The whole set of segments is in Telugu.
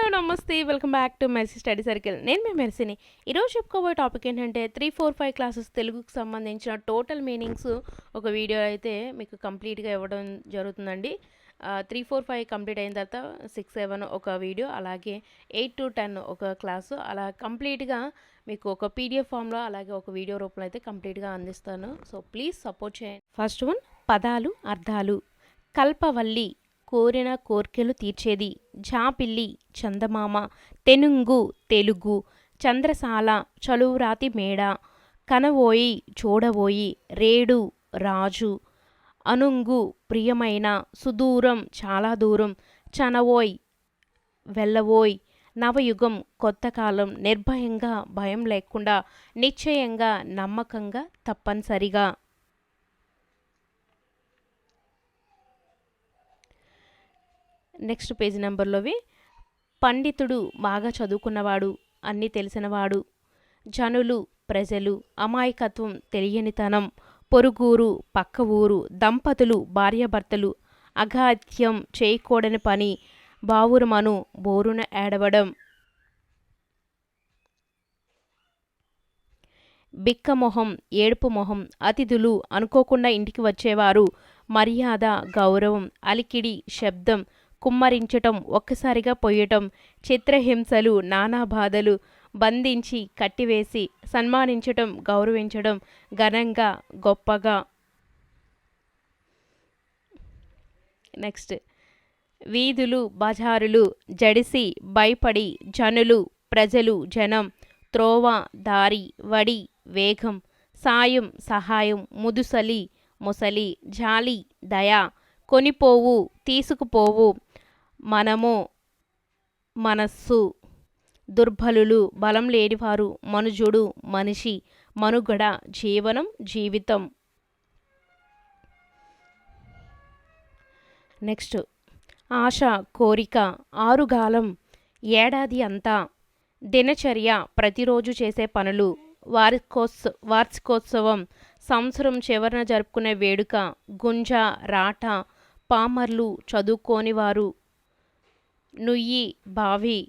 నమస్తే. Welcome back to mercy study circle. నేను మీ మెర్సీని. ఈరోజు చెప్పుకోబోయే టాపిక్ ఏంటంటే 3, 4, 5 క్లాసెస్ తెలుగుకి సంబంధించిన టోటల్ మీనింగ్స్ ఒక వీడియో అయితే మీకు కంప్లీట్గా ఇవ్వడం జరుగుతుందండి. 3, 4, 5 కంప్లీట్ అయిన తర్వాత 6, 7 ఒక వీడియో, అలాగే 8 to 10 ఒక క్లాసు, అలా కంప్లీట్గా మీకు ఒక పీడిఎఫ్ ఫామ్లో అలాగే ఒక వీడియో రూపంలో అయితే కంప్లీట్గా అందిస్తాను. సో ప్లీజ్ సపోర్ట్ చేయండి. ఫస్ట్ వన్, పదాలు అర్థాలు. కల్పవల్లి, కోరిన కోర్కెలు తీర్చేది. జాపిల్లి, చందమామ. తెనుంగు, తెలుగు. చంద్రసాల, చలువురాతి మేడ. కనవోయి, చూడవోయి. రేడు, రాజు. అనుంగు, ప్రియమైన. సుదూరం, చాలా దూరం. చనవోయ్, వెళ్ళవోయ్. నవయుగం, కొత్త కాలం. నిర్భయంగా, భయం లేకుండా. నిశ్చయంగా, నమ్మకంగా, తప్పనిసరిగా. నెక్స్ట్ పేజీ నెంబర్లోవి పండితుడు, బాగా చదువుకున్నవాడు, అన్నీ తెలిసినవాడు. జనులు, ప్రజలు. అమాయకత్వం, తెలియనితనం. పొరుగురు, పక్క ఊరు. దంపతులు, భార్యాభర్తలు. అఘాత్యం, చేయకూడని పని. బావురమను, బోరున ఏడవడం. బిక్కమొహం, ఏడుపు మొహం. అతిథులు, అనుకోకుండా ఇంటికి వచ్చేవారు. మర్యాద, గౌరవం. అలికిడి, శబ్దం. కుమ్మరించటం, ఒక్కసారిగా పొయ్యటం. చిత్రహింసలు, నానా బాధలు. బంధించి, కట్టివేసి. సన్మానించటం, గౌరవించడం. ఘనంగా, గొప్పగా. నెక్స్ట్, వీధులు, బజారులు. జడిసి, భయపడి. జనులు, ప్రజలు, జనం. త్రోవ, దారి. వడి, వేగం. సాయం, సహాయం. ముదుసలి, ముసలి. జాలి, దయ. కొనిపోవు, తీసుకుపోవు. మనము, మనస్సు. దుర్బలులు, బలం లేనివారు. మనుజుడు, మనిషి. మనుగడ, జీవనం, జీవితం. నెక్స్ట్, ఆశ, కోరిక. ఆరుగాలం, ఏడాది అంతా. దినచర్య, ప్రతిరోజు చేసే పనులు. వార్షికోత్సవం, సంవత్సరం చివరన జరుపుకునే వేడుక. గుంజ, రాట. పామర్లు, చదువుకోనివారు. నుయ్యి, బావి.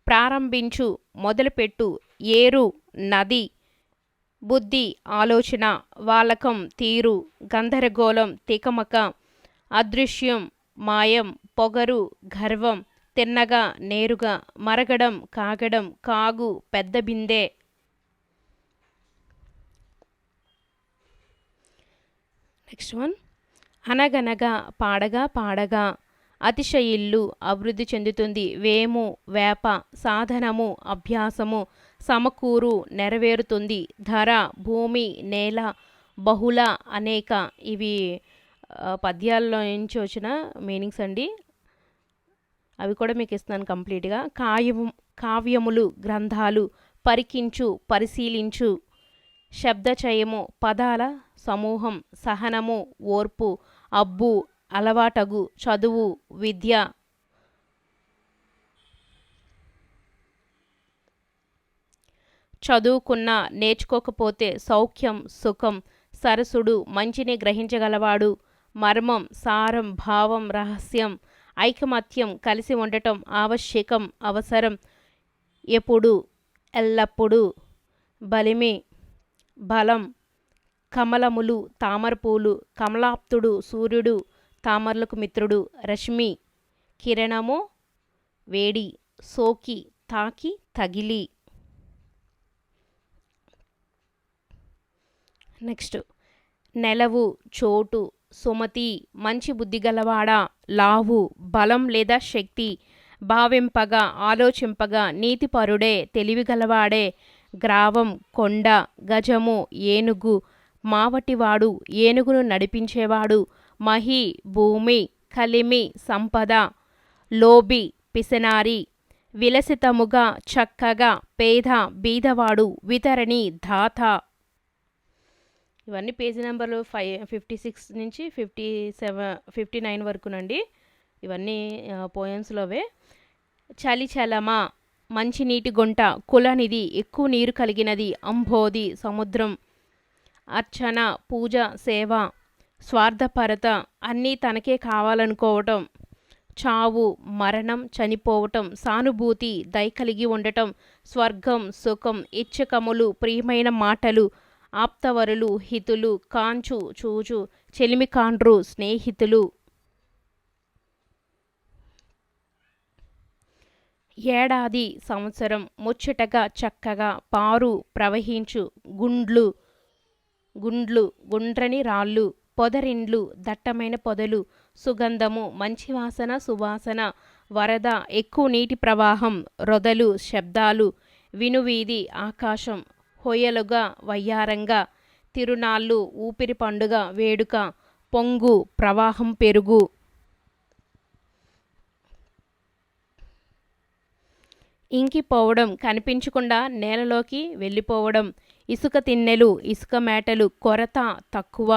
ప్రారంభించు, మొదలుపెట్టు. ఏరు, నది. బుద్ధి, ఆలోచన. వాలకం, తీరు. గందరగోళం, తికమక. అదృశ్యం, మాయం. పొగరు, గర్వం. తిన్నగా, నేరుగా. మరగడం, కాగడం. కాగు, పెద్ద బిందె. నెక్స్ట్ వన్, అనగనగా, పాడగా పాడగా. అతిశయిల్లు, అభివృద్ధి చెందుతుంది. వేము, వేప. సాధనము, అభ్యాసము. సమకూరు, నెరవేరుతుంది. ధర, భూమి, నేల. బహుళ, అనేక. ఇవి పద్యాల్లో నుంచి వచ్చిన మీనింగ్స్ అండి. అవి కూడా మీకు ఇస్తున్నాను కంప్లీట్గా. కావ్యములు, గ్రంథాలు. పరికించు, పరిశీలించు. శబ్దచయము, పదాల సమూహం. సహనము, ఓర్పు. అబ్బు, అలవాటగు. చదువు, విద్య. చదువుకున్న, నేర్చుకోకపోతే సౌఖ్యం, సుఖం. సరసుడు, మంచిని గ్రహించగలవాడు. మర్మం, సారం, భావం, రహస్యం. ఐకమత్యం, కలిసి ఉండటం. ఆవశ్యకం, అవసరం. ఎప్పుడు, ఎల్లప్పుడూ. బలిమి, బలం. కమలములు, తామరపూలు. కమలాప్తుడు, సూర్యుడు. తామరలకు మిత్రుడు. రశ్మి, కిరణము, వేడి. సోకి, తాకి, తగిలి. నెక్స్ట్, నెలవు, చోటు. సుమతి, మంచి బుద్ధి గలవాడా. లావు, బలం లేదా శక్తి. భావింపగా, ఆలోచింపగా. నీతిపరుడే, తెలివిగలవాడే. గ్రావం, కొండ. గజము, ఏనుగు. మావటివాడు, ఏనుగును నడిపించేవాడు. మహి, భూమి. కలిమి, సంపద. లోబి, పిసనారి. విలసితముగా, చక్కగా. పేద, బీదవాడు. వితరణి, దాత. ఇవన్నీ పేజీ నెంబర్లు 56 నుంచి 59 వరకునండి. ఇవన్నీ పోయమ్స్లోవే. చలిచలమ, మంచినీటి గుంట. కులనిధి, ఎక్కువ నీరు కలిగినది. అంబోధి, సముద్రం. అర్చన, పూజ, సేవ. స్వార్థపరత, అన్నీ తనకే కావాలనుకోవటం. చావు, మరణం, చనిపోవటం. సానుభూతి, దయ కలిగి ఉండటం. స్వర్గం, సుఖం, ఇచ్చకములు, ప్రియమైన మాటలు. ఆప్తవరులు, హితులు. కాంచు, చూచు, చెలిమి కాండ్రు, స్నేహితులు. ఏడాది, సంవత్సరం. ముచ్చటగా, చక్కగా. పారు, ప్రవహించు. గుండ్లు, గుండ్లు, గుండ్రని రాళ్ళు. పొదరిండ్లు, దట్టమైన పొదలు. సుగంధము, మంచి వాసన, సువాసన. వరద, ఎక్కువ నీటి ప్రవాహం. రొదలు, శబ్దాలు. వినువీధి, ఆకాశం. హొయలుగా, వయ్యారంగా. తిరునాళ్ళు, ఊపిరి పండుగ, వేడుక. పొంగు, ప్రవాహం, పెరుగు. ఇంకిపోవడం, కనిపించకుండా నేలలోకి వెళ్ళిపోవడం. ఇసుక తిన్నెలు, ఇసుక మేటలు. కొరత, తక్కువ.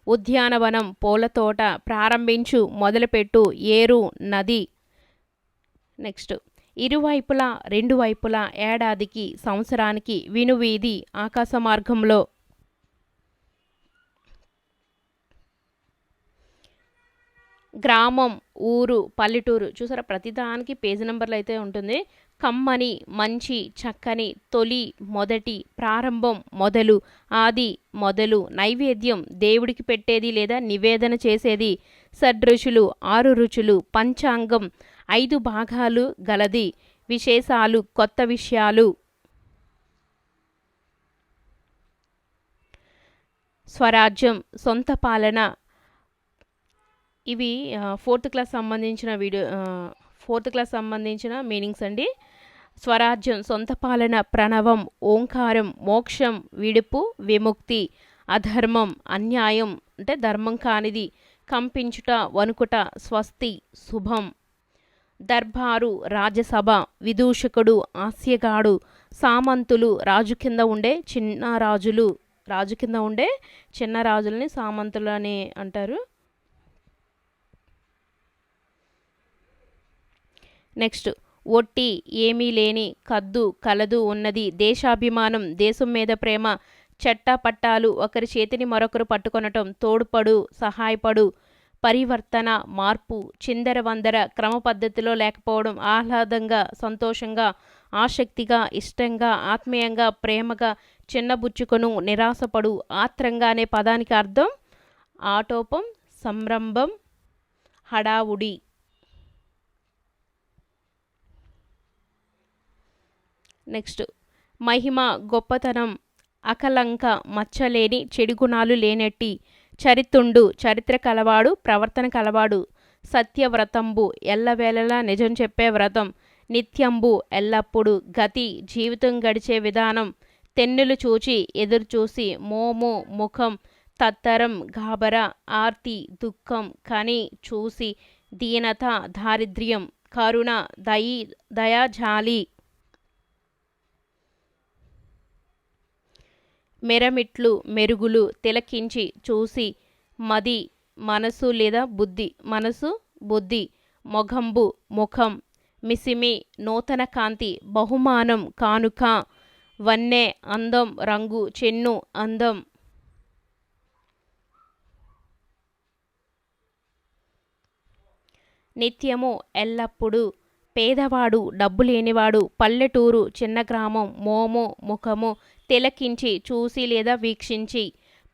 ఉద్యానవనం, పూలతోట. ప్రారంభించు, మొదలుపెట్టు. ఏరు, నది. నెక్స్ట్, ఇరువైపులా, రెండు వైపులా. ఏడాదికి, సంవత్సరానికి. వినువీధి, ఆకాశ మార్గంలో. గ్రామం, ఊరు, పల్లెటూరు. చూసారా, ప్రతిదానికి పేజీ నెంబర్లు అయితే ఉంటుంది. కమ్మని, మంచి, చక్కని. తొలి, మొదటి. ప్రారంభం, మొదలు. ఆది, మొదలు. నైవేద్యం, దేవుడికి పెట్టేది లేదా నివేదన చేసేది. షడ్రుచులు, 6 రుచులు. పంచాంగం, 5 భాగాలు గలది. విశేషాలు, కొత్త విషయాలు. స్వరాజ్యం, సొంత పాలన. ఇవి 4th క్లాస్ సంబంధించిన మీనింగ్స్ అండి. స్వరాజ్యం, సొంత పాలన. ప్రణవం, ఓంకారం. మోక్షం, విడుపు, విముక్తి. అధర్మం, అన్యాయం అంటే ధర్మం కానిది. కంపించుట, వణుకుట. స్వస్తి, శుభం. దర్బారు, రాజసభ. విదూషకుడు, హాస్యగాడు. సామంతులు, రాజు కింద ఉండే చిన్న రాజులని సామంతులు అని అంటారు. నెక్స్ట్, ఒట్టి, ఏమీ లేని. కద్దు, కలదు, ఉన్నది. దేశాభిమానం, దేశం మీద ప్రేమ. చట్టపట్టాలు, ఒకరి చేతిని మరొకరు పట్టుకొనటం. తోడ్పడు, సహాయపడు. పరివర్తన, మార్పు. చిందరవందర, క్రమ పద్ధతిలో లేకపోవడం. ఆహ్లాదంగా, సంతోషంగా. ఆసక్తిగా, ఇష్టంగా, ఆత్మీయంగా, ప్రేమగా. చిన్నబుచ్చుకొను, నిరాశపడు. ఆత్రంగా అనే పదానికి అర్థం ఆటోపం, సంరంభం, హడావుడి. నెక్స్ట్, మహిమ, గొప్పతనం. అకలంక, మచ్చలేని, చెడు గుణాలు లేనట్టి. చరితుండు, చరిత్ర కలవాడు, ప్రవర్తన కలవాడు. సత్యవ్రతంబు, ఎల్లవేళలా నిజం చెప్పే వ్రతం. నిత్యంబు, ఎల్లప్పుడు. గతి, జీవితం గడిచే విధానం. తెన్నులు చూచి, ఎదురుచూసి. మోము, ముఖం. తత్తరం, గాబరా. ఆర్తి, దుఃఖం. కని, చూసి. దీనత, దారిద్ర్యం. కరుణ, దయ, జాలి. మెరమిట్లు, మెరుగులు. తిలకించి, చూసి. మది, మనసు లేదా బుద్ధి. మనసు, బుద్ధి. మొఘంబు, ముఖం. మిసిమి, నూతన కాంతి. బహుమానం, కానుక. వన్నె, అందం, రంగు. చెన్ను, అందం. నిత్యము, ఎల్లప్పుడు. పేదవాడు, డబ్బు లేనివాడు. పల్లెటూరు, చిన్న గ్రామం. మోము, ముఖము. తిలకించి, చూసి లేదా వీక్షించి.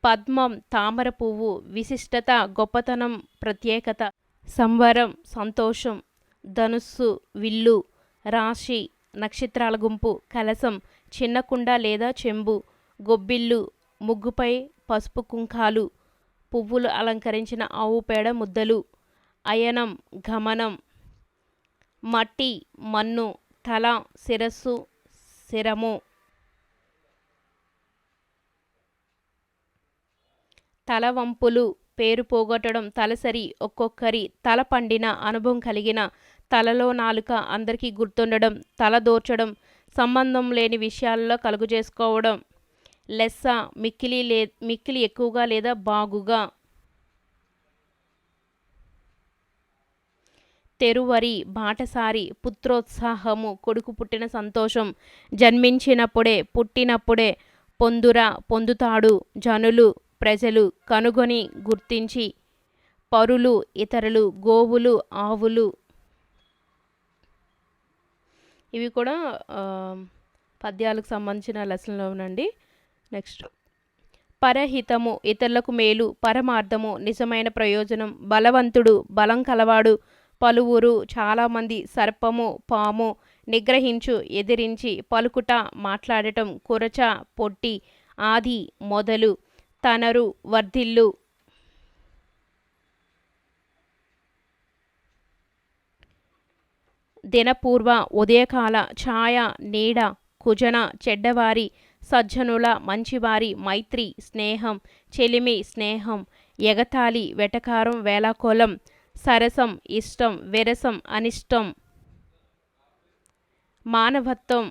పద్మం, తామర పువ్వు. విశిష్టత, గొప్పతనం, ప్రత్యేకత. సంవరం, సంతోషం. ధనుస్సు, విల్లు. రాశి, నక్షత్రాల గుంపు. కలశం, చిన్న కుండ లేదా చెంబు. గొబ్బిళ్ళు, ముగ్గుపై పసుపు కుంకాలు. పువ్వులు అలంకరించిన ఆవు పేడ ముద్దలు. అయనం, గమనం. మట్టి, మన్ను. తల, శిరస్సు, శిరము. తలవంపులు, పేరు పోగొట్టడం. తలసరి, ఒక్కొక్కరి. తల పండిన, అనుభవం కలిగిన. తలలో నాలుక, అందరికీ గుర్తుండడం. తల దోర్చడం, సంబంధం లేని విషయాలలో కలుగు చేసుకోవడం. లెస్స, మిక్కిలి ఎక్కువగా లేదా బాగుగా. తెరువరి, బాటసారి. పుత్రోత్సాహము, కొడుకు పుట్టిన సంతోషం. జన్మించినప్పుడే, పుట్టినప్పుడే. పొందుర, పొందుతాడు. జనులు, ప్రజలు, కనుగొని గుర్తించి, పరులు, ఇతరులు, గోవులు, ఆవులు. ఇవి కూడా పద్యాలకు సంబంధించిన లెసన్లోనండి. నెక్స్ట్ పరహితము, ఇతరులకు మేలు, పరమార్థము, నిజమైన ప్రయోజనం, బలవంతుడు, బలం కలవాడు, పలువురు, చాలామంది, సర్పము, పాము, నిగ్రహించు, ఎదిరించి, పలుకుట, మాట్లాడటం, కురచ, పొట్టి, ఆది, మొదలు, తనరు, వర్ధిల్లు. దినపూర్వ, ఉదయకాల, ఛాయ, నీడ, కుజన, చెడ్డవారి, సజ్జనుల, మంచివారి, మైత్రి, స్నేహం, చెలిమి, స్నేహం, ఎగతాళి, వెటకారం, వేలాకోలం, సరసం, ఇష్టం, విరసం, అనిష్టం, మానవత్వం,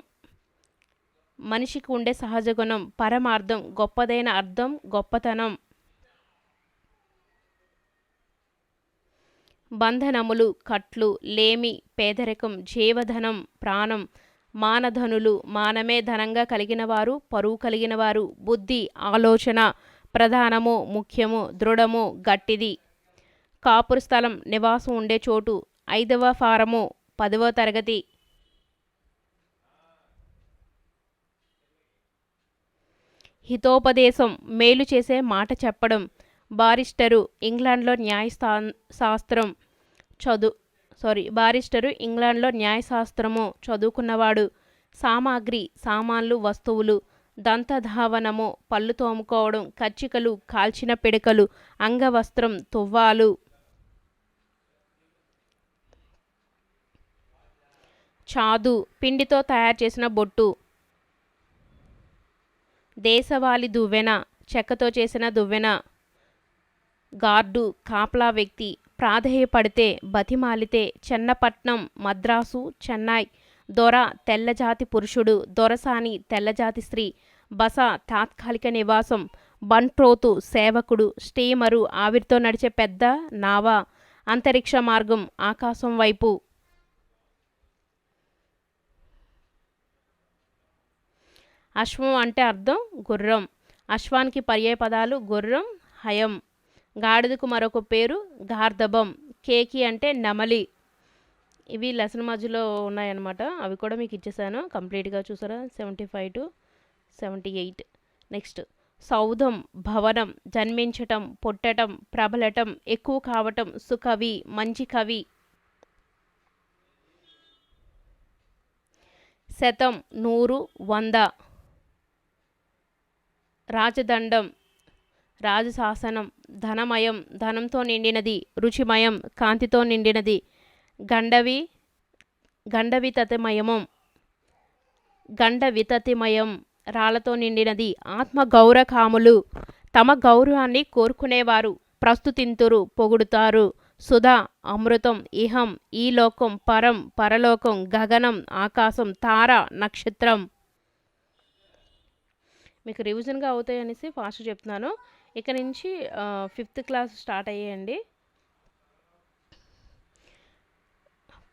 మనిషికి ఉండే సహజ గుణం, పరమార్థం, గొప్పదైన అర్థం, గొప్పతనం, బంధనములు, కట్లు, లేమి, పేదరికం, జీవధనం, ప్రాణం, మానధనులు, మానమే ధనంగా కలిగినవారు, పరువు కలిగినవారు, బుద్ధి, ఆలోచన, ప్రధానము, ముఖ్యము, దృఢము, గట్టిది, కాపురు స్థలం, నివాసం ఉండే చోటు, 5వ ఫారము, 10వ తరగతి. హితోపదేశం, మేలు చేసే మాట చెప్పడం, బారిస్టరు, ఇంగ్లాండ్లో శాస్త్రం బారిస్టరు, ఇంగ్లాండ్లో న్యాయశాస్త్రము చదువుకున్నవాడు. సామాగ్రి, సామాన్లు, వస్తువులు, దంతధావనము, పళ్ళు తోముకోవడం, కచ్చికలు, కాల్చిన పిడకలు, అంగవస్త్రం, తువ్వాలు. చాదు, పిండితో తయారు చేసిన బొట్టు. దేశవాళి దువ్వెన, చెక్కతో చేసిన దువ్వెన. గార్డు, కాపలా వ్యక్తి. ప్రాధేయపడితే, బతిమాలితే, చెన్నపట్నం, మద్రాసు, చెన్నై. దొర, తెల్లజాతి పురుషుడు, దొరసాని, తెల్లజాతి స్త్రీ. బస, తాత్కాలిక నివాసం. బంట్రోతు, సేవకుడు. స్టీమరు, ఆవిరితో నడిచే పెద్ద నావ. అంతరిక్ష మార్గం, ఆకాశం వైపు. అశ్వం అంటే అర్థం గుర్రం. అశ్వానికి పర్యాయ పదాలు గుర్రం, హయం. గాడిదకు మరొక పేరు గార్ధబం. కేకి అంటే నెమలి. ఇవి లెసన్ మధ్యలో ఉన్నాయన్నమాట. అవి కూడా మీకు ఇచ్చేసాను కంప్లీట్గా, చూసారా? 75 to 78. నెక్స్ట్ సౌధం, భవనం, జన్మించటం, పుట్టటం, ప్రబలటం, ఎక్కువ కావటం, సుకవి, మంచి కవి. శతం, 100, 100. రాజదండం, రాజశాసనం. ధనమయం, ధనంతో నిండినది. రుచిమయం, కాంతితో నిండినది. గండవితతిమయమం, గండవితతిమయం, రాళ్లతో నిండినది. ఆత్మగౌరకాములు, తమ గౌరవాన్ని కోరుకునేవారు. ప్రస్తుతింతురు, పొగుడుతారు. సుధా, అమృతం. ఇహం, ఈ లోకం. పరం, పరలోకం. గగనం, ఆకాశం. తార, నక్షత్రం. మీకు రివిజన్గా అవుతాయి అనేసి ఫాస్ట్ చెప్తున్నాను. ఇక నుంచి 5th క్లాస్ స్టార్ట్ అయ్యాయండి.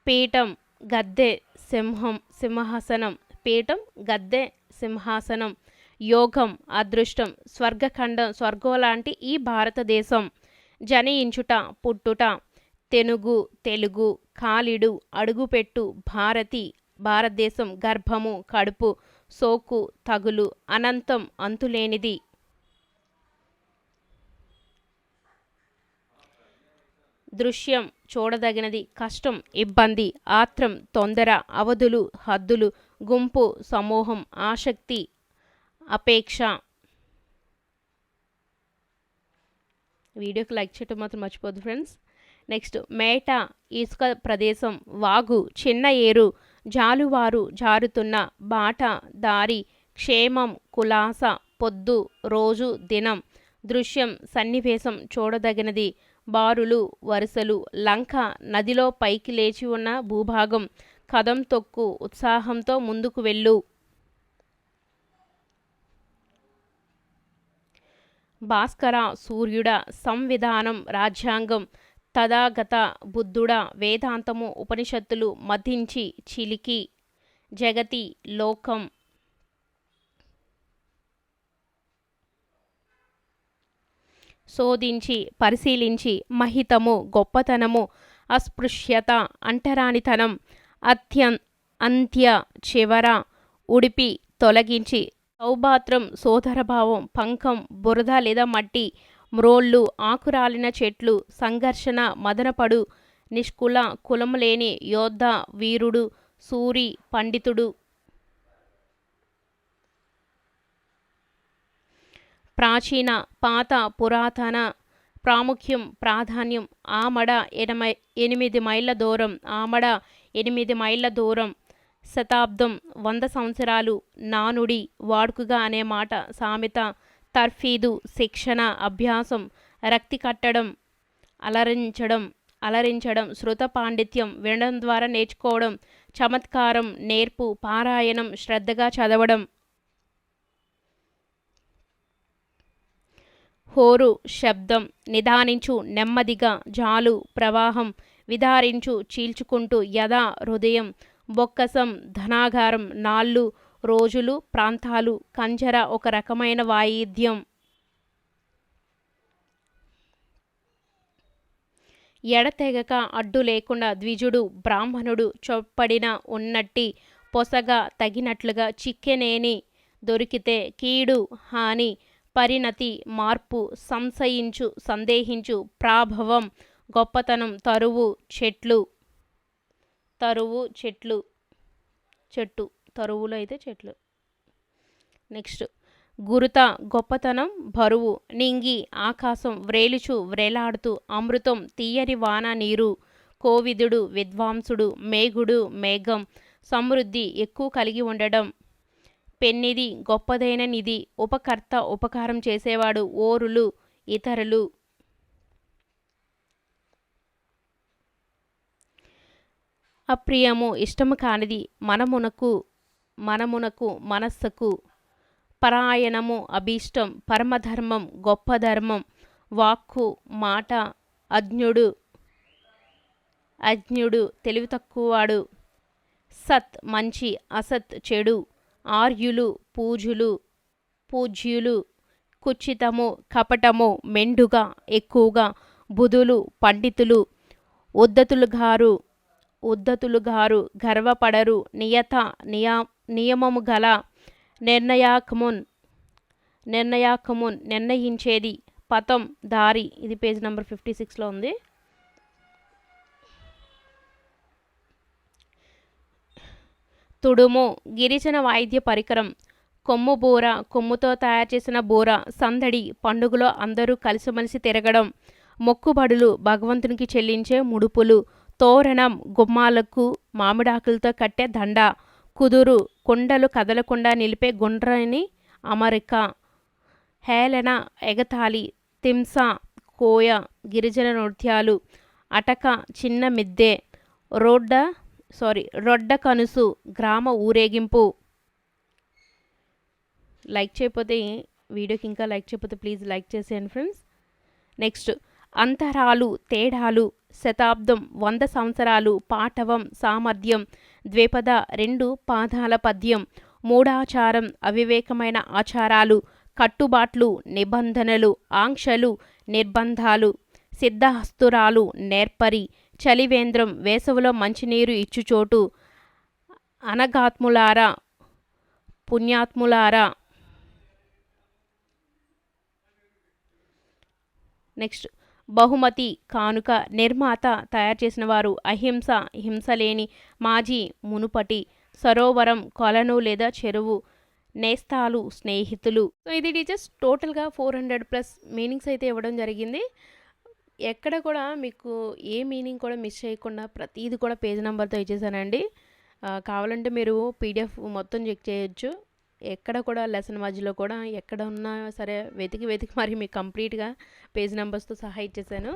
పీఠం, గద్దె, సింహం, సింహాసనం. పీఠం, గద్దె, సింహాసనం. యోగం, అదృష్టం. స్వర్గఖండం, స్వర్గం లాంటి ఈ భారతదేశం. జనించుట, పుట్టుట. తెనుగు, తెలుగు. కాలిడు, అడుగుపెట్టు. భారతి, భారతదేశం. గర్భము, కడుపు. సోకు, తగులు. అనంతం, అంతులేనిది. దృశ్యం, చూడదగినది. కష్టం, ఇబ్బంది. ఆత్రం, తొందర. అవధులు, హద్దులు. గుంపు, సమూహం. ఆసక్తి, అపేక్ష. వీడియోకి లైక్ చేయటం మాత్రం మర్చిపోద్దు ఫ్రెండ్స్. నెక్స్ట్ మేట, ఇసుక ప్రదేశం. వాగు, చిన్న ఏరు. జాలువారు, జారుతున్న. బాట, దారి. క్షేమం, కులాస. పొద్దు, రోజు, దినం. దృశ్యం, సన్నివేశం, చూడదగినది. బారులు, వరుసలు. లంక, నదిలో పైకి లేచి ఉన్న భూభాగం. కదం తొక్కు, ఉత్సాహంతో ముందుకు వెళ్ళు. భాస్కర, సూర్యుడ. సంవిధానం, రాజ్యాంగం. తథాగత, బుద్ధుడ. వేదాంతము, ఉపనిషత్తులు. మధించి, చిలికి. జగతి, లోకం. శోధించి పరిశీలించి మహితము గొప్పతనము అస్పృశ్యత అంటరానితనం అంత్య చివర ఉడిపి తొలగించి సౌభాత్రం సోదరభావం పంకం బురద లేదా మట్టి మ్రోళ్ళు ఆకురాలిన చెట్లు సంఘర్షణ మదనపడు నిష్కుల కులము లేని యోద్ధ వీరుడు సూరి పండితుడు ప్రాచీన పాత పురాతన ప్రాముఖ్యం ప్రాధాన్యం ఆమడ 8 మైళ్ళ దూరం ఆమడ 8 మైళ్ళ దూరం శతాబ్దం 100 సంవత్సరాలు నానుడి వాడుకగా అనే మాట సామెత తర్ఫీదు శిక్షణ అభ్యాసం రక్తి కట్టడం అలరించడం శృత పాండిత్యం వినడం ద్వారా నేర్చుకోవడం చమత్కారం నేర్పు పారాయణం శ్రద్ధగా చదవడం హోరు శబ్దం నిదానించు నెమ్మదిగా జాలు ప్రవాహం విదారించు చీల్చుకుంటూ యథా హృదయం బొక్కసం ధనాగారం నాళ్ళు రోజులు ప్రాంతాలు కంజర ఒక రకమైన వాయిద్యం ఎడతెగక అడ్డు లేకుండా ద్విజుడు బ్రాహ్మణుడు చొప్పడిన ఉన్నట్టి పొసగా తగినట్లుగా చిక్కెనేని దొరికితే కీడు హాని పరిణతి మార్పు సంశయించు సందేహించు ప్రాభవం గొప్పతనం తరువు చెట్టు తరువులు అయితే చెట్లు. నెక్స్ట్ గురుత గొప్పతనం బరువు నింగి ఆకాశం వ్రేలుచు వ్రేలాడుతూ అమృతం తీయని వాన నీరు కోవిదుడు విద్వాంసుడు మేఘుడు మేఘం సమృద్ధి ఎక్కువ కలిగి ఉండడం పెన్నిది గొప్పదైన నిధి ఉపకర్త ఉపకారం చేసేవాడు ఓరులు ఇతరులు అప్రియము ఇష్టము కానిది మనమునకు మనస్సుకు పరాయణము అభీష్టం పరమధర్మం గొప్ప ధర్మం వాక్కు మాట అజ్ఞుడు తెలివి తక్కువవాడు సత్ మంచి అసత్ చెడు ఆర్యులు పూజ్యులు కుచితము కపటము మెండుగా ఎక్కువగా బుధులు పండితులు ఉద్ధతులు గారు గర్వపడరు నియమము గల నిర్ణయాకమున్ నిర్ణయించేది పతం దారి. ఇది పేజ్ నెంబర్ 56లో ఉంది. తుడుము గిరిజన వాయిద్య పరికరం కొమ్ము బూర కొమ్ముతో తయారు చేసిన బూర సందడి పండుగలో అందరూ కలిసిమెలిసి తిరగడం మొక్కుబడులు భగవంతునికి చెల్లించే ముడుపులు తోరణం గుమ్మాలకు మామిడాకులతో కట్టే దండ కుదురు కొండలు కదలకుండా నిలిపే గుండ్రని అమరిక హేళన ఎగతాళి తింస కోయ గిరిజన నృత్యాలు అటక చిన్న మిద్దె రొడ్డ కనుసు గ్రామ ఊరేగింపు. లైక్ చేయకపోతే వీడియోకి ఇంకా లైక్ చేయకపోతే ప్లీజ్ లైక్ చేసేయండి ఫ్రెండ్స్. నెక్స్ట్ అంతరాలు తేడాలు శతాబ్దం 100 సంవత్సరాలు పాటవం సామర్థ్యం ద్విపద 2 పాదాల పద్యం మూఢాచారం అవివేకమైన ఆచారాలు కట్టుబాట్లు నిబంధనలు ఆంక్షలు నిర్బంధాలు సిద్ధహస్తురాలు నేర్పరి చలివేంద్రం వేసవిలో మంచినీరు ఇచ్చుచోటు అనగాత్ములారా పుణ్యాత్ములారా. నెక్స్ట్ బహుమతి కానుక నిర్మాత తయారు చేసిన వారు అహింస హింసలేని మాజీ మునుపటి సరోవరం కొలను లేదా చెరువు నేస్తాలు స్నేహితులు. సో ఇది టీచర్స్ టోటల్గా 400+ మీనింగ్స్ అయితే ఇవ్వడం జరిగింది. ఎక్కడ కూడా మీకు ఏ మీనింగ్ కూడా మిస్ చేయకుండా ప్రతిదీ కూడా పేజ్ నెంబర్తో ఇచ్చేసానండి. కావాలంటే మీరు పీడిఎఫ్ మొత్తం చెక్ చేయొచ్చు. ఎక్కడ కూడా లెసన్ మధ్యలో కూడా ఎక్కడ ఉన్నా సరే వెతికి మరి మీకు కంప్లీట్గా పేజ్ నెంబర్స్తో సహా ఇచ్చేసాను.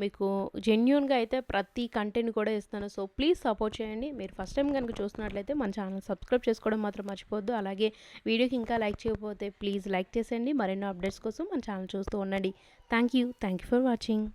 మీకు జెన్యూన్గా అయితే ప్రతి కంటెంట్ కూడా ఇస్తాను. సో ప్లీజ్ సపోర్ట్ చేయండి. మీరు ఫస్ట్ టైం కనుక చూస్తున్నట్లయితే మన ఛానల్ సబ్స్క్రైబ్ చేసుకోవడం మాత్రం మర్చిపోవద్దు. అలాగే వీడియోకి ఇంకా లైక్ చేయకపోతే ప్లీజ్ లైక్ చేసేయండి. మరెన్నో అప్డేట్స్ కోసం మన ఛానల్ చూస్తూ ఉండండి. Thank you for watching.